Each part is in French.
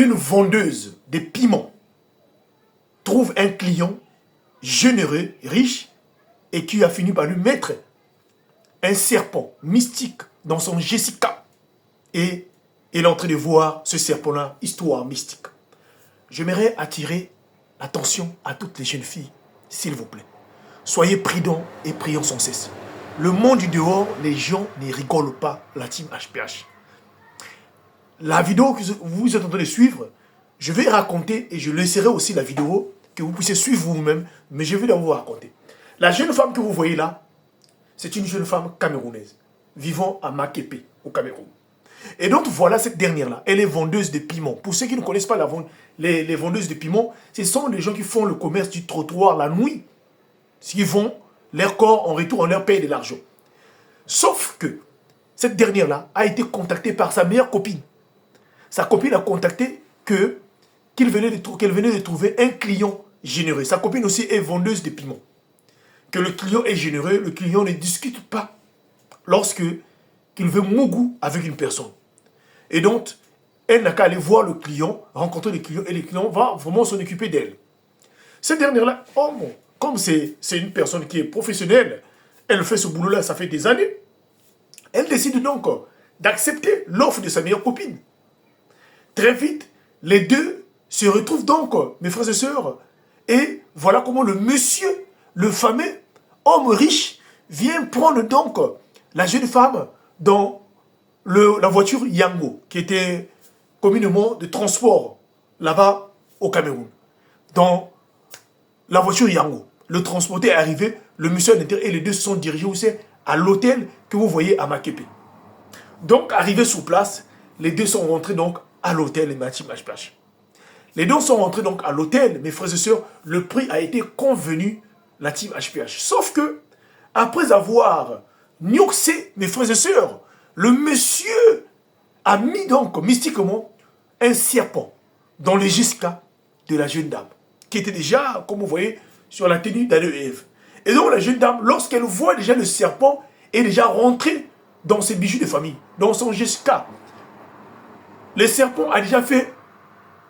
une vendeuse de piments trouve un client généreux, riche, et qui a fini par lui mettre un serpent mystique dans son Jessica. Et elle est en train de voir ce serpent-là, histoire mystique. J'aimerais attirer l'attention à toutes les jeunes filles, s'il vous plaît. Soyez prudents et prions sans cesse. Le monde du dehors, les gens ne rigolent pas, la team HPH. La vidéo que vous êtes en train de suivre, je vais raconter et je laisserai aussi la vidéo que vous puissiez suivre vous-même, mais je vais vous raconter. La jeune femme que vous voyez là, c'est une jeune femme camerounaise, vivant à Makepe, au Cameroun. Et donc voilà cette dernière-là, elle est vendeuse de piments. Pour ceux qui ne connaissent pas les vendeuses de piments, ce sont les gens qui font le commerce du trottoir la nuit. S'ils vont, leur corps en retour, on leur paye de l'argent. Sauf que cette dernière-là a été contactée par sa meilleure copine. Sa copine a contacté qu'elle venait de trouver un client généreux. Sa copine aussi est vendeuse de piments. Que le client est généreux, le client ne discute pas lorsque qu'il veut mougou avec une personne. Et donc, elle n'a qu'à aller voir le client, rencontrer le client, et le client va vraiment s'en occuper d'elle. Cette dernière-là, oh bon, comme c'est une personne qui est professionnelle, elle fait ce boulot-là, ça fait des années, elle décide donc d'accepter l'offre de sa meilleure copine. Très vite, les deux se retrouvent donc, mes frères et sœurs, et voilà comment le monsieur, le fameux homme riche, vient prendre donc la jeune femme dans la voiture Yango, qui était communément de transport là-bas au Cameroun. Dans la voiture Yango, le transporteur est arrivé, le monsieur à l'intérieur et les deux se sont dirigés aussi à l'hôtel que vous voyez à Makepe. Donc, arrivés sur place, les deux sont rentrés donc à l'hôtel, les team HPH. Les deux sont rentrés donc à l'hôtel, mes frères et sœurs, le prix a été convenu, la team HPH. Sauf que, après avoir nioxé, mes frères et sœurs, le monsieur a mis donc mystiquement un serpent dans le Jessica de la jeune dame, qui était déjà, comme vous voyez, sur la tenue d'Adam et Ève. Et donc la jeune dame, lorsqu'elle voit déjà le serpent, est déjà rentré dans ses bijoux de famille, dans son Jessica. Le serpent a déjà fait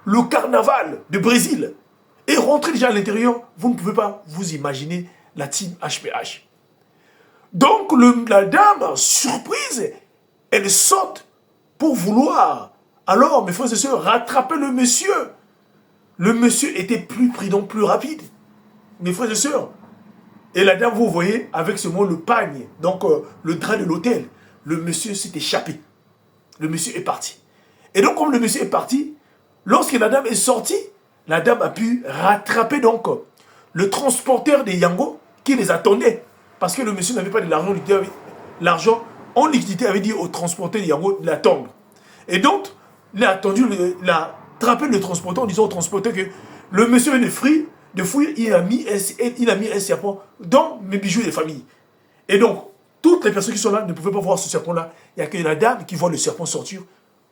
le carnaval de Brésil. Et rentré déjà à l'intérieur, vous ne pouvez pas vous imaginer la team HPH. Donc la dame, surprise, elle saute pour vouloir, alors mes frères et sœurs, rattraper le monsieur. Le monsieur était plus prudent, plus rapide. Mes frères et sœurs. Et la dame, vous voyez, avec ce mot, le pagne, donc le drap de l'hôtel, le monsieur s'est échappé. Le monsieur est parti. Et donc, comme le monsieur est parti, lorsque la dame est sortie, la dame a pu rattraper donc le transporteur des Yango qui les attendait. Parce que le monsieur n'avait pas de l'argent, l'argent en liquidité avait dit au transporteur des Yango d'attendre. Et donc, il a attendu, il a attrapé le transporteur en disant au transporteur que le monsieur vient de fouiller, il a mis un serpent dans mes bijoux de famille. Et donc, toutes les personnes qui sont là ne pouvaient pas voir ce serpent-là. Il n'y a que la dame qui voit le serpent sortir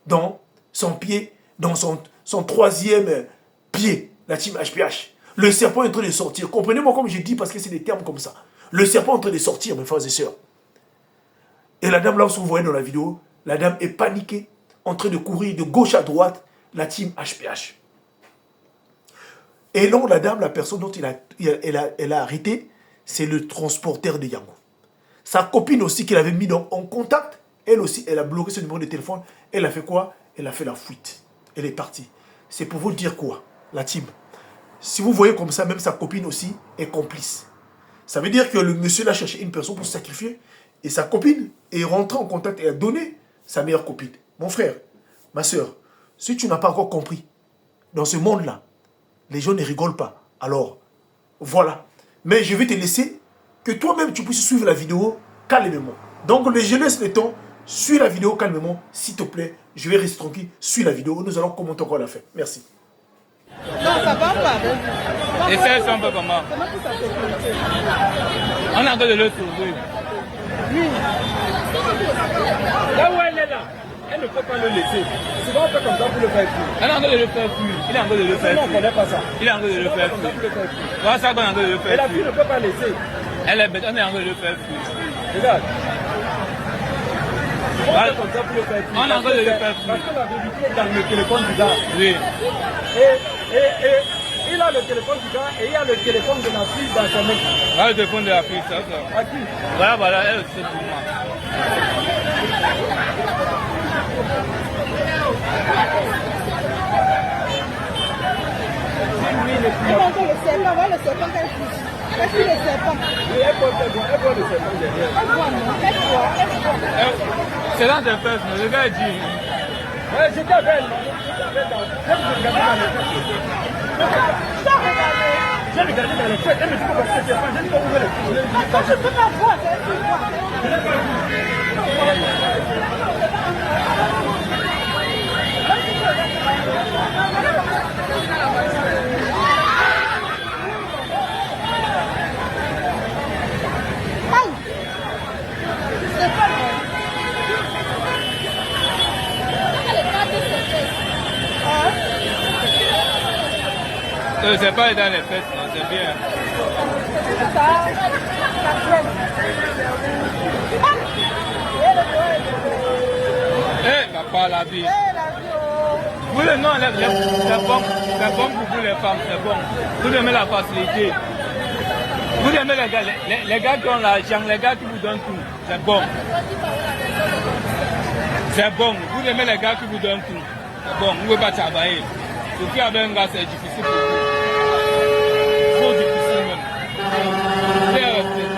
dans son pied, dans son troisième pied, la team HPH. Le serpent est en train de sortir. Comprenez-moi comme je dis parce que c'est des termes comme ça. Le serpent est en train de sortir, mes frères et sœurs. Et la dame, là où vous voyez dans la vidéo, la dame est paniquée, en train de courir de gauche à droite, la team HPH. Et non, la dame, la personne dont elle a arrêté, c'est le transporteur de Yango. Sa copine aussi qu'il avait mis en contact, elle aussi, elle a bloqué ce numéro de téléphone. Elle a fait quoi? Elle a fait la fuite. Elle est partie. C'est pour vous dire quoi, la team? Si vous voyez comme ça, même sa copine aussi est complice. Ça veut dire que le monsieur l'a cherché une personne pour se sacrifier. Et sa copine est rentrée en contact et a donné sa meilleure copine. Mon frère, ma soeur, si tu n'as pas encore compris, dans ce monde-là, les gens ne rigolent pas. Alors, voilà. Mais je vais te laisser que toi-même tu puisses suivre la vidéo calmement. Donc, je laisse le temps, suis la vidéo calmement, s'il te plaît. Je vais rester tranquille, suis la vidéo. Nous allons commenter encore la fin. Merci. Non, ça va pas. Et ça, c'est un peu comment? Comment tu t'appelles? On a encore de le sauver. Oui. Là où elle est là, elle ne peut pas le laisser. Souvent on fait comme ça pour le faire fuir. Elle est en train de le faire fuir. Il est en train de le faire Non, on ne fuir. connaît pas ça. Il est en train de le faire Comme ça pour le fuir. faire fuir. Voilà ça qu'on est en train de le Et faire la fille fuir. ne peut pas laisser. Elle est bête, on est en train de le faire fuir. Regarde. Ah, fait comme ça pour le faire fuir. on est en train de le faire Parce fuir. que la vérité est dans le téléphone du gars. Oui. Et il a le téléphone du gars et il y a le téléphone de la fille dans son main. Voilà le téléphone de la fille, ça, ça. À qui? Voilà, elle, c'est pour moi. Et donc le serpent, voilà le serpent qu'elle pousse. Elle suit le serpent. Et elle voit le serpent derrière. Elle voit, non? Elle voit, elle voit. C'est dans tes fesses, mais le gars dit. Ouais, j'étais avec elle. J'ai regardé dans les fesses. J'ai regardé dans les fesses. Elle me dit pourquoi c'est serpent. J'ai dit pourquoi vous voulez. Je peux pas voir, c'est elle qui voit. Aïe! C'est pas vrai. C'est pas dans les fesses, non, c'est bien. Ça traîne. Eh, papa, la vie. Eh, la vie, oh. Vous, non, c'est bon pour vous les femmes, c'est bon. Vous aimez la facilité. Vous aimez les gars qui ont l'argent, les gars qui vous donnent tout. C'est bon. C'est bon. Vous aimez les gars qui vous donnent tout. C'est bon. Vous ne pouvez pas travailler. Surtout avec un gars, c'est difficile pour vous. Trop difficile même. C'est respecté.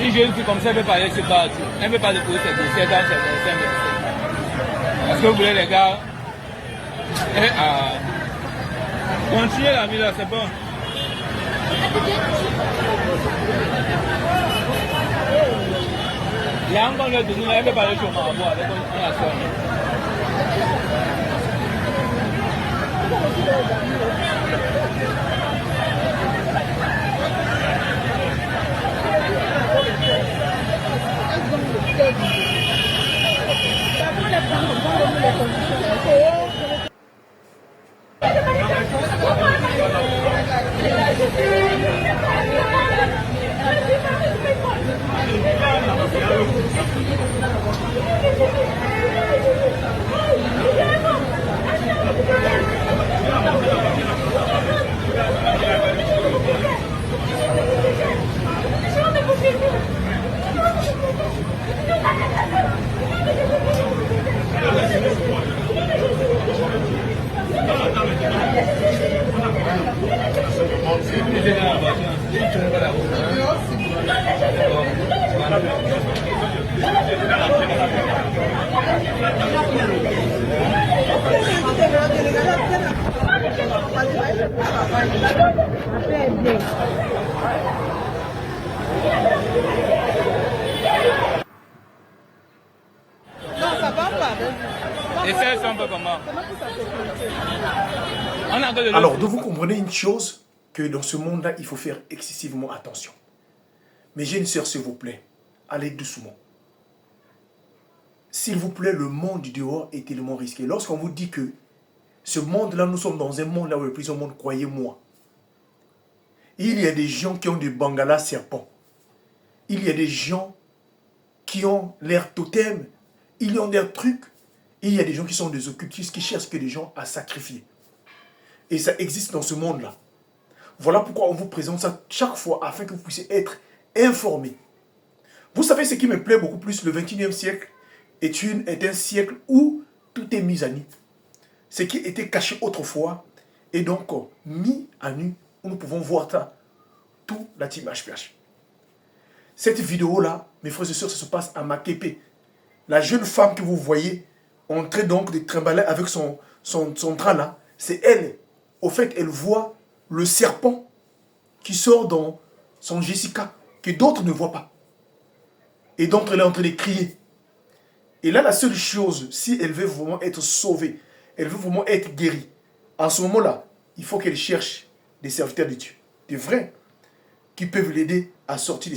Une jeune fille comme ça, elle ne peut pas aller se battre. Elle ne peut pas déposer ses dossiers dans ses dossiers. Parce que vous voulez les gars. Continuez la vie là, c'est bon. Il y a encore le donné, elle ne peut pas aller sur ma voix avec la soeur. Non, ça va pas. Et ça, c'est un peu comment? On a de Alors, vous comprenez une chose, que dans ce monde-là, il faut faire excessivement attention. Mais j'ai une sœur, s'il vous plaît, allez doucement. S'il vous plaît, le monde du dehors est tellement risqué. Lorsqu'on vous dit que ce monde-là, nous sommes dans un monde là où le plus au monde, croyez-moi. Il y a des gens qui ont des bangalas serpents. Il y a des gens qui ont l'air totem. Il y a des trucs. Il y a des gens qui sont des occultistes qui cherchent que des gens à sacrifier. Et ça existe dans ce monde-là. Voilà pourquoi on vous présente ça chaque fois afin que vous puissiez être informés. Vous savez ce qui me plaît beaucoup plus, le 21e siècle est un siècle où tout est mis à nu. Ce qui était caché autrefois est donc mis à nu, où nous pouvons voir ça, tout la team HPH. Cette vidéo-là, mes frères et sœurs, ça se passe à Makepe. La jeune femme que vous voyez entrer donc de trimballer avec son train là, c'est elle. Au fait, elle voit le serpent qui sort dans son Jessica, que d'autres ne voient pas. Et donc elle est en train de crier. Et là, la seule chose, si elle veut vraiment être sauvée, elle veut vraiment être guérie, à ce moment-là, il faut qu'elle cherche des serviteurs de Dieu, des vrais, qui peuvent l'aider à sortir de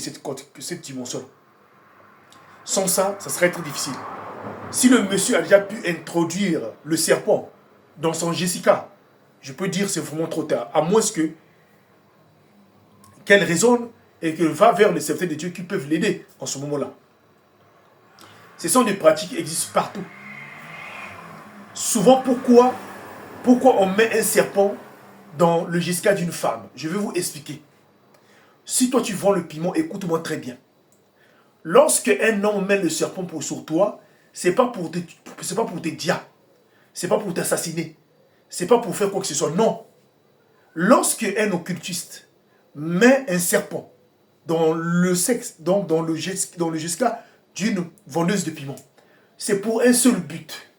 cette dimension. Sans ça, ça serait très difficile. Si le monsieur a déjà pu introduire le serpent dans son Jessica, je peux dire que c'est vraiment trop tard. À moins qu'elle raisonne et qu'elle va vers les serviteurs de Dieu qui peuvent l'aider en ce moment-là. Ce sont des pratiques qui existent partout. Souvent, pourquoi on met un serpent dans le giscard d'une femme? Je vais vous expliquer. Si toi tu vends le piment, écoute-moi très bien. Lorsque un homme met le serpent sur toi, c'est pas pour te dire, c'est pas pour t'assassiner, c'est pas pour faire quoi que ce soit. Non. Lorsque un occultiste met un serpent dans le sexe, donc dans le giscard d'une vendeuse de piment, c'est pour un seul but.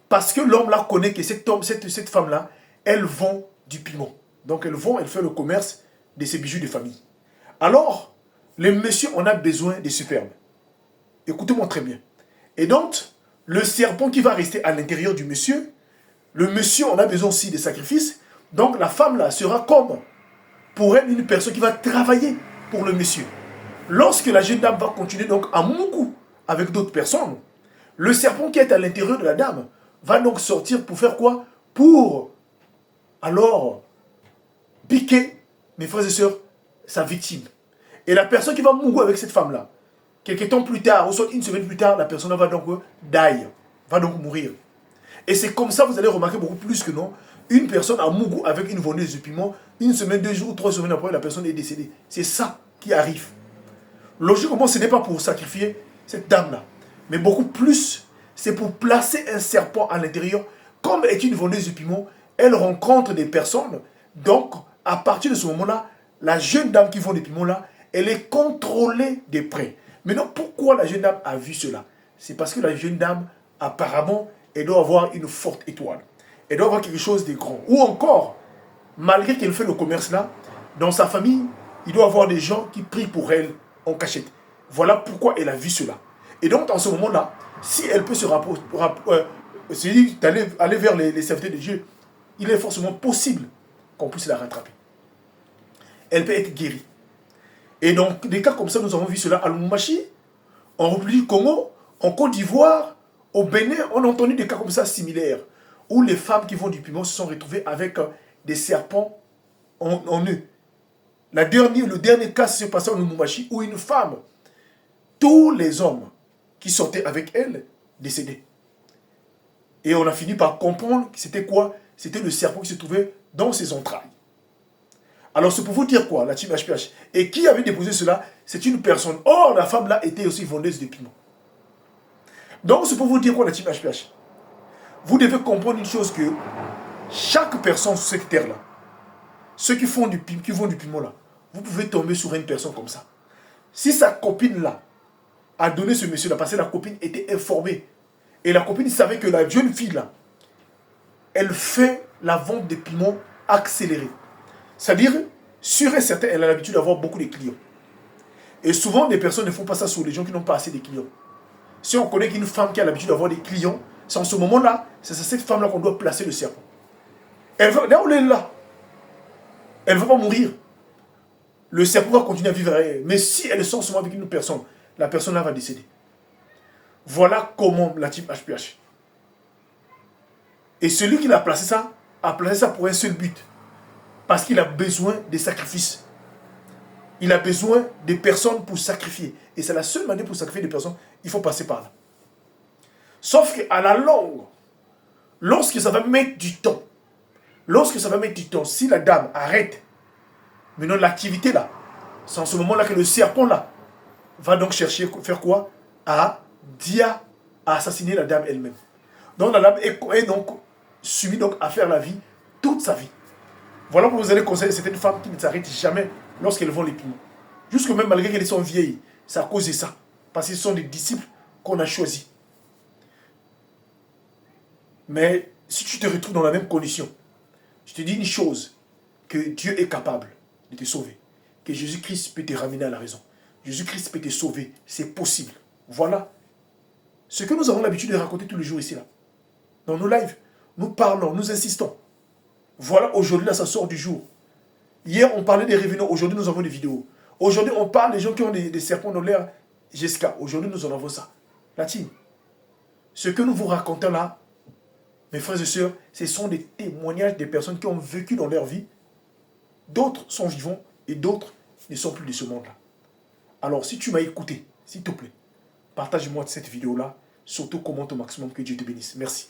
Parce que l'homme là connaît que cette femme là, elle vend du piment. Donc elle fait le commerce de ses bijoux de famille. Alors, le monsieur en a besoin de superbes. Écoutez-moi très bien. Et donc, le serpent qui va rester à l'intérieur du monsieur, le monsieur en a besoin aussi de sacrifices. Donc la femme là sera comme pour elle une personne qui va travailler pour le monsieur. Lorsque la jeune dame va continuer donc à mougou avec d'autres personnes, le serpent qui est à l'intérieur de la dame va donc sortir pour faire quoi? Pour alors piquer, mes frères et sœurs, sa victime. Et la personne qui va mourir avec cette femme-là, quelques temps plus tard, ou soit une semaine plus tard, la personne va donc die, va donc mourir. Et c'est comme ça, vous allez remarquer beaucoup plus que non, une personne a mouru avec une vendeuse de piment, une semaine, 2 jours, 3 semaines après, la personne est décédée. C'est ça qui arrive. Logiquement, ce n'est pas pour sacrifier cette dame-là, mais beaucoup plus, c'est pour placer un serpent à l'intérieur. Comme est une vendeuse de piment, elle rencontre des personnes, donc à partir de ce moment-là, la jeune dame qui vend des piments là, elle est contrôlée de près. Maintenant, pourquoi la jeune dame a vu cela? C'est parce que la jeune dame, apparemment, elle doit avoir une forte étoile. Elle doit avoir quelque chose de grand. Ou encore, malgré qu'elle fait le commerce là, dans sa famille, il doit avoir des gens qui prient pour elle en cachette. Voilà pourquoi elle a vu cela. Et donc, en ce moment-là, si elle peut se aller vers les serviteurs de Dieu, il est forcément possible qu'on puisse la rattraper. Elle peut être guérie. Et donc, des cas comme ça, nous avons vu cela à Lubumbashi, en République du Congo, en Côte d'Ivoire, au Bénin, on a entendu des cas comme ça similaires, où les femmes qui vendent du piment se sont retrouvées avec des serpents en eux. Le dernier cas s'est passé en Lubumbashi, où une femme, tous les hommes qui sortaient avec elle, décédaient. Et on a fini par comprendre que c'était quoi? C'était le serpent qui se trouvait dans ses entrailles. Alors c'est pour vous dire quoi, la team HPH? Et qui avait déposé cela? C'est une personne. Or, la femme là était aussi vendeuse de piment. Donc c'est pour vous dire quoi, la team HPH? Vous devez comprendre une chose, que chaque personne sur cette terre là, ceux qui vendent du piment là, vous pouvez tomber sur une personne comme ça. Si sa copine là a donné ce monsieur là, parce que la copine était informée, et la copine savait que la jeune fille là, elle fait la vente de piments accélérée. C'est-à-dire, sûr et certain, elle a l'habitude d'avoir beaucoup de clients. Et souvent, des personnes ne font pas ça sur les gens qui n'ont pas assez de clients. Si on connaît qu'une femme qui a l'habitude d'avoir des clients, c'est en ce moment-là, c'est cette femme-là qu'on doit placer le serpent. Là où elle est là, elle ne va pas mourir. Le serpent va continuer à vivre avec elle. Mais si elle sort seulement avec une personne, la personne-là va décéder. Voilà comment la type HPH. Et celui qui l'a placé ça, a placé ça pour un seul but. Parce qu'il a besoin des sacrifices. Il a besoin des personnes pour sacrifier. Et c'est la seule manière pour sacrifier des personnes, il faut passer par là. Sauf qu'à la longue, lorsque ça va mettre du temps, si la dame arrête, maintenant l'activité là, c'est en ce moment-là que le serpent là, va donc chercher, faire quoi? À assassiner la dame elle-même. Donc la dame est donc subie donc à faire la vie toute sa vie. Voilà pourquoi vous allez conseiller certaines femmes qui ne s'arrêtent jamais lorsqu'elles vont les piments. Jusque même malgré qu'elles sont vieilles, c'est à cause de ça. Parce que ce sont des disciples qu'on a choisis. Mais si tu te retrouves dans la même condition, je te dis une chose, que Dieu est capable de te sauver. Que Jésus-Christ peut te ramener à la raison. Jésus-Christ peut te sauver. C'est possible. Voilà ce que nous avons l'habitude de raconter tous les jours ici, là. Dans nos lives, nous parlons, nous insistons. Voilà, aujourd'hui, là, ça sort du jour. Hier, on parlait des revenants. Aujourd'hui, nous avons des vidéos. Aujourd'hui, on parle des gens qui ont des serpents dans l'air jusqu'à. Aujourd'hui, nous en avons ça. La team. Ce que nous vous racontons là, mes frères et sœurs, ce sont des témoignages des personnes qui ont vécu dans leur vie. D'autres sont vivants et d'autres ne sont plus de ce monde-là. Alors, si tu m'as écouté, s'il te plaît, partage-moi cette vidéo-là. Surtout, commente au maximum. Que Dieu te bénisse. Merci.